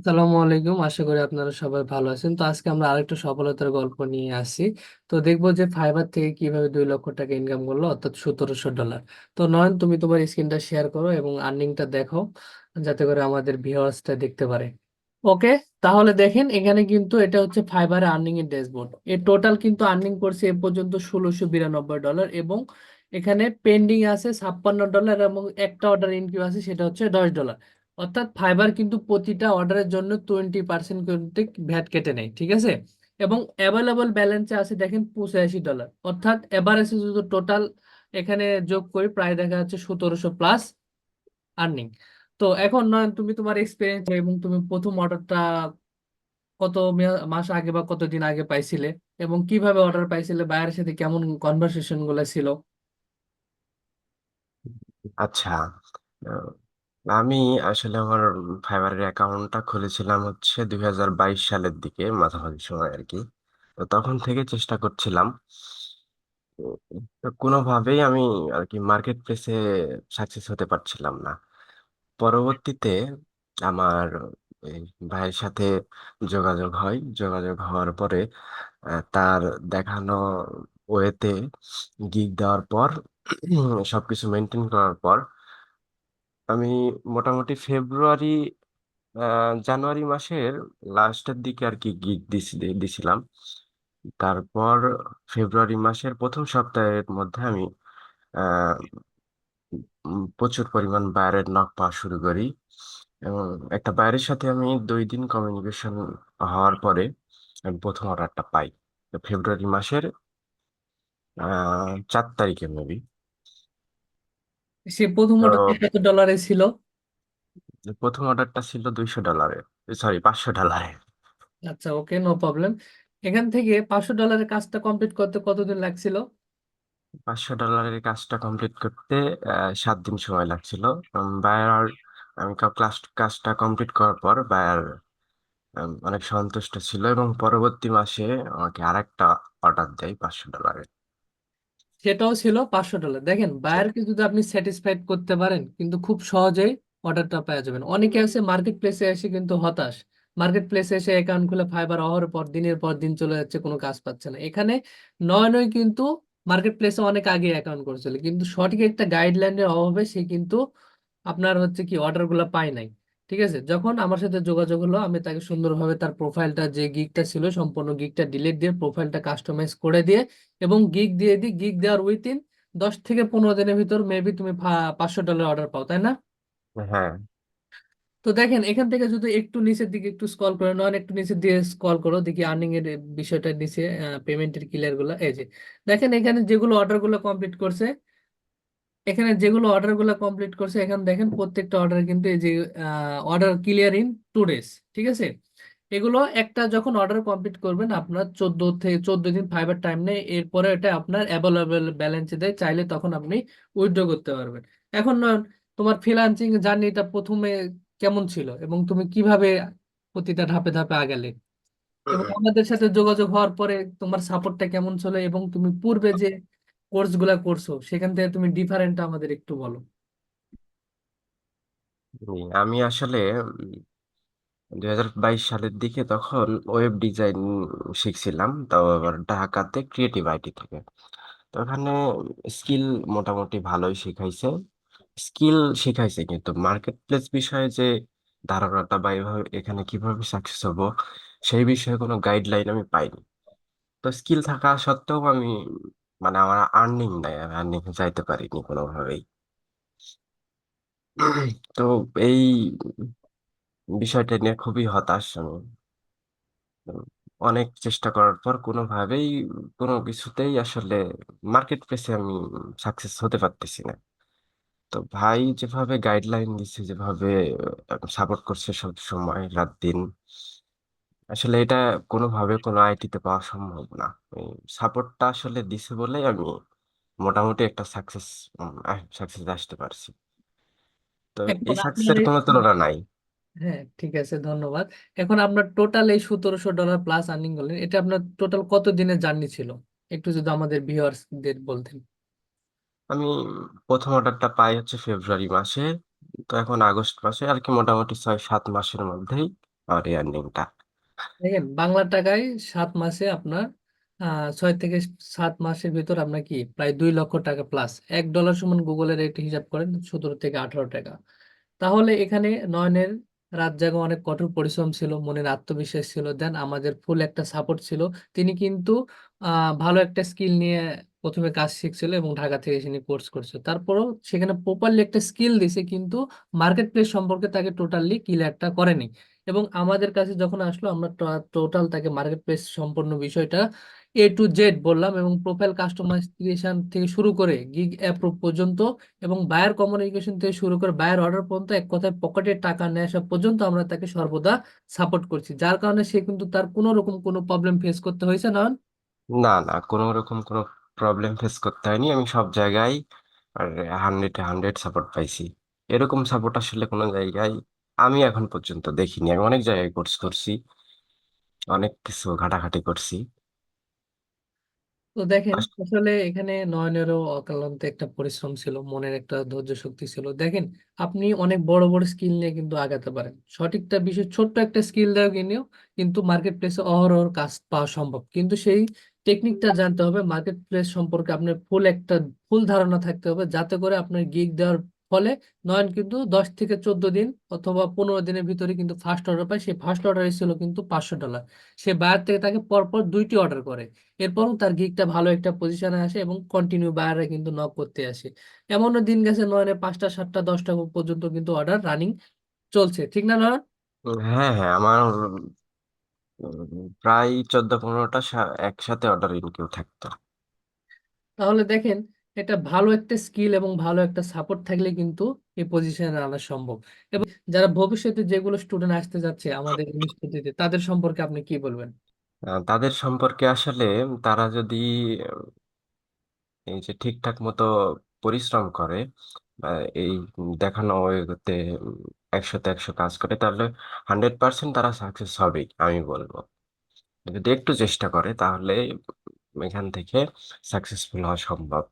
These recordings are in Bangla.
আসসালামু আলাইকুম, আশা করি আপনারা সবাই ভালো আছেন। তো আজকে আমরা আরেকটা সফলতার গল্প নিয়ে আসি। তো দেখবো যে ফাইবার থেকে কিভাবে 2 লক্ষ টাকা ইনকাম করলো, অর্থাৎ $1700। তো নয়ন, তুমি তোমার স্ক্রিনটা শেয়ার করো এবং আর্নিংটা দেখো, যাতে করে আমাদের ভিউয়ার্সটা দেখতে পারে। ওকে, তাহলে দেখেন এখানে কিন্তু এটা হচ্ছে ফাইবার আর্নিং এর ড্যাশবোর্ড। এর টোটাল কিন্তু আর্নিং করছে এ পর্যন্ত $1692 এবং এখানে পেন্ডিং আছে $56 এবং একটা অর্ডার ইন কিউ আছে, সেটা হচ্ছে $10। অর্থাৎ ফাইবার কিন্তু প্রতিটা অর্ডারের জন্য 20% কিন্তু ভ্যাট কেটে নেয়, ঠিক আছে। এবং অ্যাভেলেবল ব্যালেন্সে আছে দেখেন $85। অর্থাৎ এবার এসে যদি টোটাল এখানে যোগ করি, প্রায় দেখা যাচ্ছে 1700+ আর্নিং। তো এখন নয়, তুমি তোমার এক্সপিরিয়েন্স এবং তুমি প্রথম অর্ডারটা কত মাস আগে বা কতদিন আগে পাইছিলে, এবং কিভাবে অর্ডার পাইছিলে, বায়ারের সাথে কেমন কনভারসেশন গুলো ছিল। আচ্ছা। আহ, আমি আসলে আমার ফাইবারের অ্যাকাউন্টটা খুলেছিলাম হচ্ছে 2022 সালের দিকে মাঝামাঝি সময় আর কি। তো তখন থেকে চেষ্টা করছিলাম। তো কোনোভাবেই আমি আর কি মার্কেট প্লেসে সাকসেস হতে পারছিলাম না। পরবর্তীতে আমার এই ভাইয়ের সাথে যোগাযোগ হয়। যোগাযোগ হওয়ার পরে তার দেখানো ওয়েতে গিগ দেওয়ার পর সবকিছু মেনটেন করার পর আমি মোটামুটি জানুয়ারি মাসের লাস্টের দিকে আর কি গিগ দিছিলাম। তারপর ফেব্রুয়ারি মাসের প্রথম সপ্তাহের মধ্যে আমি আহ, প্রচুর পরিমাণ বায়ারের নক পাওয়া শুরু করি, এবং একটা বায়ারের সাথে আমি 2 দিন কমিউনিকেশন হওয়ার পরে আমি প্রথম অর্ডারটা পাই। তো ফেব্রুয়ারি মাসের 4 তারিখে মেবি। সে প্রথম তো অর্ডারটা কত ডলারে ছিল? প্রথম অর্ডারটা ছিল $200, সরি $500। আচ্ছা, ওকে, নো প্রবলেম। এখান থেকে $500 কাজটা কমপ্লিট করতে কতদিন লাগছিল? $500 কাজটা কমপ্লিট করতে 7 দিন সময় লাগছিল। বায়ার আমি কাজটা কমপ্লিট করার পর বায়ার অনেক সন্তুষ্ট ছিল, এবং পরবর্তী মাসে আমাকে আরেকটা অর্ডার দেয় $500। সেটাও ছিল $500। দেখেন, বায়ারকে যদি আপনি স্যাটিসফাইড করতে পারেন, কিন্তু খুব সহজেই অর্ডারটা পেয়ে যাবেন। অনেকে আছে মার্কেট প্লেসে এসে কিন্তু হতাশ, মার্কেট প্লেসে এসে অ্যাকাউন্ট খুলে ফাইবার অহর পর দিনের পর দিন চলে যাচ্ছে, কোনো কাজ পাচ্ছে না। এখানে নয় নয় কিন্তু মার্কেট প্লেসে অনেক আগে অ্যাকাউন্ট করেছিল, কিন্তু সঠিক একটা গাইডলাইনের অভাবে সে কিন্তু আপনার হচ্ছে কি অর্ডার গুলা পায় নাই। ঠিক আছে, যখন আমার সাথে যোগাযোগ হলো, আমি তাকে সুন্দরভাবে তার প্রোফাইলটা, যে গিগটা ছিল সম্পূর্ণ গিগটা ডিলিট দিয়ে প্রোফাইলটা কাস্টমাইজ করে দিয়ে এবং গিগ দিয়ে দিই। গিগ দেওয়ার উইথিন 10 থেকে 15 দিনের ভিতর মেবি তুমি $500 অর্ডার পাও, তাই না? হ্যাঁ। তো দেখেন এখান থেকে যদি একটু নিচের দিকে একটু স্ক্রল করে নন, একটু নিচের দিকে স্ক্রল করো, দেখি আর্নিং এর বিষয়টা নিচে, পেমেন্টের ক্লিয়ার গুলো এই যে দেখেন এখানে যেগুলো অর্ডার গুলো কমপ্লিট করছে, এখানে যেগুলো অর্ডার গুলো কমপ্লিট করছে, এখানে দেখেন প্রত্যেকটা অর্ডার কিন্তু এই যে অর্ডার ক্লিয়ার ইন 2 ডেজ, ঠিক আছে। এগুলো একটা যখন অর্ডার কমপ্লিট করবেন, আপনার 14 থেকে 14 দিন ফাইবার টাইম নেই, এরপরে এটা আপনার অ্যাভেলেবেল ব্যালেন্সে দেয়, চাইলে তখন আপনি উইথড্র করতে পারবেন। এখন তোমার ফ্রিল্যান্সিং জার্নিটা প্রথমে কেমন ছিল এবং তুমি কিভাবে প্রতিটা ধাপে ধাপে আগালে, এবং আমাদের সাথে যোগাযোগ হওয়ার পরে তোমার সাপোর্টটা কেমন ছিল, এবং তুমি পূর্বে যে কোর্স গুলা করছো সেখান থেকে তুমি ডিফারেন্ট আমাদের একটু বলো। আমি আসলে 2022 সালের দিকে তখন ওয়েব ডিজাইন শিখছিলাম, তাও আবার ঢাকাতে ক্রিয়েটিভ আইটি থেকে। তো ওখানে স্কিল মোটামুটি ভালোই শিখাইছে, কিন্তু মার্কেট প্লেস বিষয়ে যে ধারণাটা বা এভাবে এখানে কিভাবে সাকসেস হবো সেই বিষয়ে কোনো গাইডলাইন আমি পাইনি। তো স্কিল থাকা সত্ত্বেও আমি মানে আমার আর্নিং নাই, আমি আর্নিং চাইতে পারিনি কোনোভাবেই। তো এই বিষয়টা নিয়ে খুবই হতাশ আমি। উম, অনেক চেষ্টা করার পর কোনোভাবেই কোনো কিছুতেই আসলে মার্কেট প্লেসে আমি সাকসেস হতে পারতেছি না। তো ভাই যেভাবে গাইডলাইন দিচ্ছে, যেভাবে সাপোর্ট করছে সব সময় রাত দিন, আসলে এটা কোনোভাবে কোনো আইটিতে পাওয়া সম্ভব না। এই সাপোর্টটা আসলে দিছে বলেই আমি মোটামুটি একটা সাকসেস আসতে পারছি। তো এখন এই আপনার সাকসেসের কোনো তুলনা নাই। হ্যাঁ, ঠিক আছে, ধন্যবাদ। এখন আপনার টোটাল এই $1700 প্লাস আর্নিং করলেন, এটা আপনার টোটাল কত দিনের জার্নি ছিল, একটু যদি আমাদের ভিউয়ার্সদের বলতেন। আমি প্রথম অর্ডারটা পাই হচ্ছে ফেব্রুয়ারি মাসে। তো এখন আগস্ট মাসে আর কি, মোটামুটি 6-7 মাসের মধ্যেই আমার এই আর্নিংটা। দেখেন বাংলা টাকায় 7 মাসে আপনার 6 থেকে 7 মাসের ভিতর আপনার কি প্রায় 2 লক্ষ টাকা প্লাস। $1 সমান গুগলের রেট হিসাব করেন 17 থেকে 18 টাকা। তাহলে এখানে নয়নের রাত জাগা অনেক কঠোর পরিশ্রম ছিল, মনের আত্মবিশ্বাস ছিল, দেন আমাদের ফুল একটা সাপোর্ট ছিল। তিনি কিন্তু ভালো একটা স্কিল নিয়ে প্রথমে কাজ শিখছিল এবং ঢাকা থেকে এসে কোর্স করছে, তারপরও সেখানে প্রপারলি একটা স্কিল দিছে, কিন্তু মার্কেট প্লেস সম্পর্কে তাকে টোটালি ক্লিয়ারটা করেনি। এবং আমাদের কাছে যখন আসলো আমরা টোটাল তাকে মার্কেট প্লেস সম্পূর্ণ বিষয়টা A to Z বললাম, এবং প্রোফাইল কাস্টমাইজেশন থেকে শুরু করে গিগ অ্যাপ্রুভ পর্যন্ত এবং বায়ার কমিউনিকেশন থেকে শুরু করে বায়ার অর্ডার পর্যন্ত, এক কথায় পকেটে টাকা নেওয়া আসা পর্যন্ত আমরা তাকে সর্বদা সাপোর্ট করছি, যার কারণে সে কিন্তু তার কোনো রকম কোনো প্রবলেম ফেস করতে হয়েছে না। না না, কোনো রকম কোনো প্রবলেম ফেস করতে হয়নি। আমি সব জায়গায় 100-এ 100 সাপোর্ট পাইছি। এরকম সাপোর্ট আসলে কোনো জায়গায় আমি এখন পর্যন্ত দেখিনি। আমি অনেক জায়গায় কোর্স করছি, অনেক কিছু ঘাটাঘাটি করছি। তো দেখেন আস- আসলে এখানে নয়নেরও অক্লান্ত একটা পরিশ্রম ছিল, মনের একটা ধৈর্য শক্তি ছিল। দেখেন আপনি অনেক বড় বড় স্কিল নিয়ে কিন্তু আগাতে পারেন, সঠিকটা বিষয় ছোট্ট একটা স্কিল দেওয়া কিনেও কিন্তু মার্কেট প্লেসে অহরহ কাজ পাওয়া সম্ভব, কিন্তু সেই টেকনিকটা জানতে হবে। মার্কেট প্লেস সম্পর্কে আপনার ফুল ধারণা থাকতে হবে, যাতে করে আপনার গিগ দেওয়ার ফলে নয়ন কিন্তু 10 থেকে 14 দিন অথবা 15 দিনের ভিতরে কিন্তু ফার্স্ট অর্ডার পায়। সেই ফার্স্ট অর্ডার ছিল কিন্তু $500। সে বাইরে থেকে তাকে পরপর 2টি অর্ডার করে, এরপরও তার গিগটা ভালো একটা পজিশনে আসে এবং কন্টিনিউ বায়াররা কিন্তু নক করতে আসে। এমনও দিন গেছে নয়নে 5টা 7টা 10টা পর্যন্ত কিন্তু অর্ডার রানিং চলছে, ঠিক না নয়ন? হ্যাঁ হ্যাঁ, আমার প্রায় 14-15টা একসাথে অর্ডার ইনকিউ থাকতো। তাহলে দেখেন এটা ভালো একটা স্কিল এবং ভালো একটা সাপোর্ট থাকলে কিন্তু এই পজিশনে আনা সম্ভব। এবং যারা ভবিষ্যতে যেগুলো স্টুডেন্ট আসতে যাচ্ছে আমাদের ইনস্টিটিউটে, তাদের সম্পর্কে আপনি কি বলবেন? তাদের সম্পর্কে আসলে তারা যদি এই যে ঠিকঠাক মতো পরিশ্রম করে, বা এই দেখানো ওয়েতে 100-তে 100 কাজ করে, তাহলে 100% তারা সাকসেস হবেই আমি বলবো। যদি একটু চেষ্টা করে তাহলে এখান থেকে সাকসেসফুল হওয়া সম্ভব।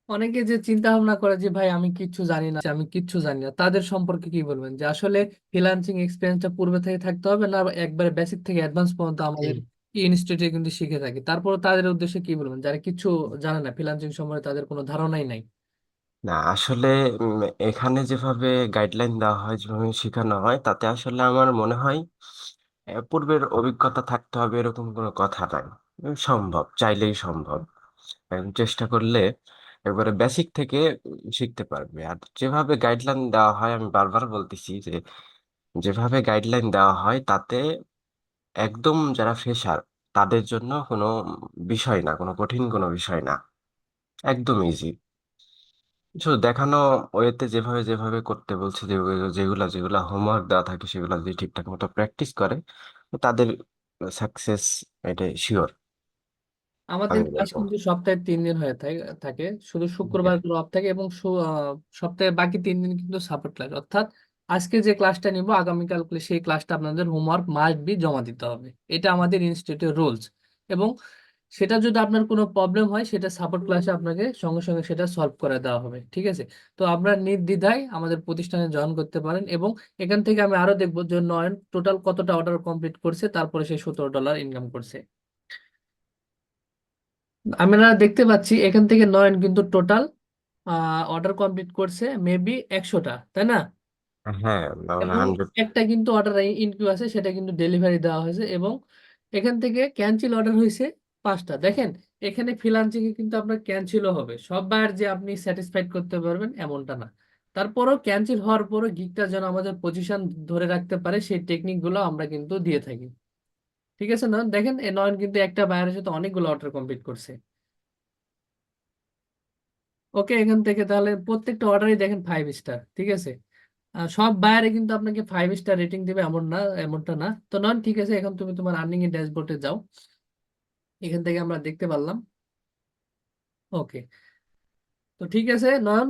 অনেকে যে চিন্তা ভাবনা করে যে ভাই আমি কিচ্ছু জানি না, আমি কিচ্ছু জানি না, তাদের সম্পর্কে কি বলবেন? যে আসলে ফ্রিল্যান্সিং এক্সপিরিয়েন্সটা পূর্বে থেকে থাকতে হবে না, একবারে বেসিক থেকে অ্যাডভান্স পর্যন্ত আমাদের ইনস্টিটিউটে কিন্তু শিখে থাকি? তারপর তাদের উদ্দেশ্যে কি বলবেন যারা কিছু জানে না, ফ্রিল্যান্সিং সম্পর্কে তাদের কোনো ধারণাই নাই? না আসলে এখানে যেভাবে গাইডলাইন দেওয়া হয়, যেভাবে শেখানো হয়, তাতে আসলে আমার মনে হয় পূর্বের অভিজ্ঞতা থাকতে হবে এরকম কোনো কথা নাই। সম্ভব, চাইলেই সম্ভব। চেষ্টা করলে একবারে বেসিক থেকে শিখতে পারবে। আর যেভাবে গাইডলাইন দেওয়া হয়, আমি বারবার বলতেছি যে যেভাবে গাইডলাইন দেওয়া হয় তাতে একদম যারা ফ্রেশার তাদের জন্য কোনো বিষয় না, কোনো কঠিন কোনো বিষয় না, একদম ইজি। শুধু দেখানো ওয়েতে যেভাবে যেভাবে করতে বলছে, যেগুলা যেগুলা হোমওয়ার্ক দেওয়া থাকে সেগুলা যদি ঠিকঠাক মতো প্র্যাকটিস করে, তো তাদের সাকসেস, এটা শিওর আমাদের আমি ক্লাস বলবো। কিন্তু সপ্তাহে 3 দিন হয়ে থাকে, শুধু শুক্রবার অফ থাকে, এবং সপ্তাহে বাকি 3 দিন কিন্তু সাপোর্ট ক্লাস। অর্থাৎ আজকে যে ক্লাসটা নিব আগামীকাল সেই ক্লাসটা আপনাদের হোমওয়ার্ক মাস্ট বি জমা দিতে হবে, এটা আমাদের ইনস্টিটিউটের রুলস। এবং সেটা যদি আপনার কোনো প্রবলেম হয় সেটা সাপোর্ট ক্লাসে আপনাকে সঙ্গে সঙ্গে সেটা সলভ করে দেওয়া হবে, ঠিক আছে? তো আপনারা নির্দ্বিধায় আমাদের প্রতিষ্ঠানে জয়েন করতে পারেন। এবং এখান থেকে আমি আরো দেখবো যে নয়ন টোটাল কতটা অর্ডার কমপ্লিট করছে, তারপরে সে $17 ইনকাম করছে। আমরা দেখতে পাচ্ছি এখান থেকে নয়ন কিন্তু টোটাল অর্ডার কমপ্লিট করছে মেবি 100টা, তাই না? হ্যাঁ, মানে এবং 100। একটা কিন্তু অর্ডার ইনকিউ আছে, সেটা কিন্তু ডেলিভারি দেওয়া হয়েছে। এবং এখান থেকে ক্যান্সেল অর্ডার হয়েছে 5টা। দেখেন এখানে ফ্রিল্যান্সিং এ কিন্তু আপনার ক্যান্সেলও হবে, সববার যে আপনি স্যাটিসফাইড করতে পারবেন এমনটা না। তারপরও ক্যান্সেল হওয়ার পরও গিগটা যেন আমাদের পজিশন ধরে রাখতে পারে সেই টেকনিক গুলো আমরা কিন্তু দিয়ে থাকি, ঠিক আছে না? দেখেন এ নয়ন কিন্তু একটা বায়ারের সাথে অনেকগুলো অর্ডার কমপ্লিট করছে। ওকে, এখান থেকে তাহলে প্রত্যেকটা অর্ডারই দেখেন 5 স্টার, ঠিক আছে? সব বায়ারে কিন্তু আপনাকে 5 স্টার রেটিং দিবে এমন না, এমনটা না। তো নন, ঠিক আছে, এখন তুমি তোমার আর্নিং এর ড্যাশবোর্ডে যাও, এখান থেকে আমরা দেখতে পারলাম। ওকে, তো ঠিক আছে নয়ন,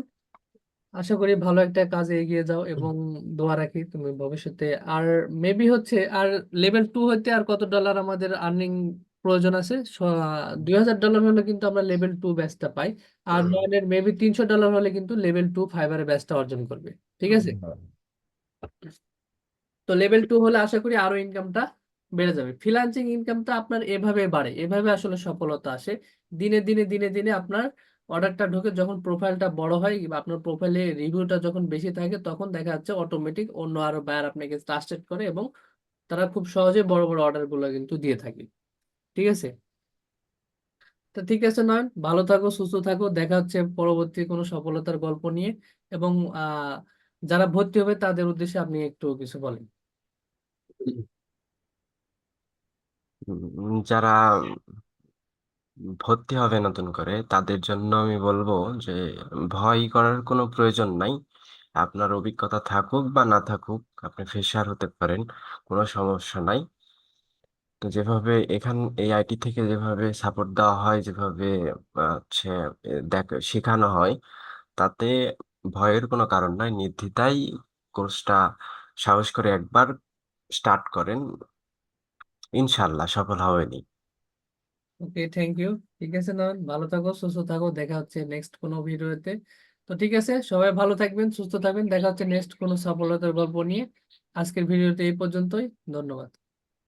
আশা করি ভালো একটা কাজে এগিয়ে যাও এবং দোয়া রাখি তুমি ভবিষ্যতে আর মেবি হচ্ছে আর লেভেল 2 হইতে আর কত ডলার আমাদের আর্নিং প্রয়োজন আছে? $2000 হলে কিন্তু আমরা লেভেল 2 ব্যাচটা পাই। আর নয়নের মেবি $300 হলে কিন্তু লেভেল 2 ফাইবারের ব্যাচটা অর্জন করবে, ঠিক আছে? তো লেভেল 2 হলে আশা করি আরো ইনকামটা বেড়ে যাবে। ফ্রিল্যান্সিং ইনকামটা আপনার এভাবে বাড়ে, এভাবে আসলে সফলতা আসে। দিনে দিনে দিনে দিনে আপনার অর্ডারটা ঢুকে যখন প্রোফাইলটা বড় হয় বা আপনার প্রোফাইলে রিভিউটা যখন বেশি থাকে, তখন দেখা যাচ্ছে অটোমেটিক অন্য আরো বায়ার আপনাকে ট্রাস্টেড করে এবং তারা খুব সহজে বড় বড় অর্ডার গুলো কিন্তু দিয়ে থাকে। ঠিক আছে? তো ঠিক আছে নয়ন, ভালো থাকো, সুস্থ থাকো, দেখা হচ্ছে পরবর্তী কোনো সফলতার গল্প নিয়ে। এবং যারা ভর্তি হবে তাদের উদ্দেশ্যে আপনি একটু কিছু বলেন। যারা ভর্তি হবে নতুন করে তাদের জন্য আমি বলবো যে ভয় করার কোনো প্রয়োজন নাই। আপনার অভিজ্ঞতা থাকুক বা না থাকুক, আপনি ফ্রেশার হতে পারেন, কোনো সমস্যা নাই। তো যেভাবে এই আইটি থেকে যেভাবে সাপোর্ট দেওয়া হয়, যেভাবে হচ্ছে দেখ শেখানো হয়, তাতে ভয়ের কোনো কারণ নাই। নির্দ্বিধায় কোর্সটা সাহস করে একবার স্টার্ট করেন, ইনশাল্লাহ সফল হবেনি। ওকে, থ্যাংক ইউ। ঠিক আছে নয়ন, ভালো থাকো, সুস্থ থাকো, দেখা হচ্ছে নেক্সট কোনো ভিডিওতে। তো ঠিক আছে, সবাই ভালো থাকবেন, সুস্থ থাকবেন, দেখা হচ্ছে নেক্সট কোনো সফলতার গল্প নিয়ে। আজকের ভিডিওতে এই পর্যন্তই। ধন্যবাদ।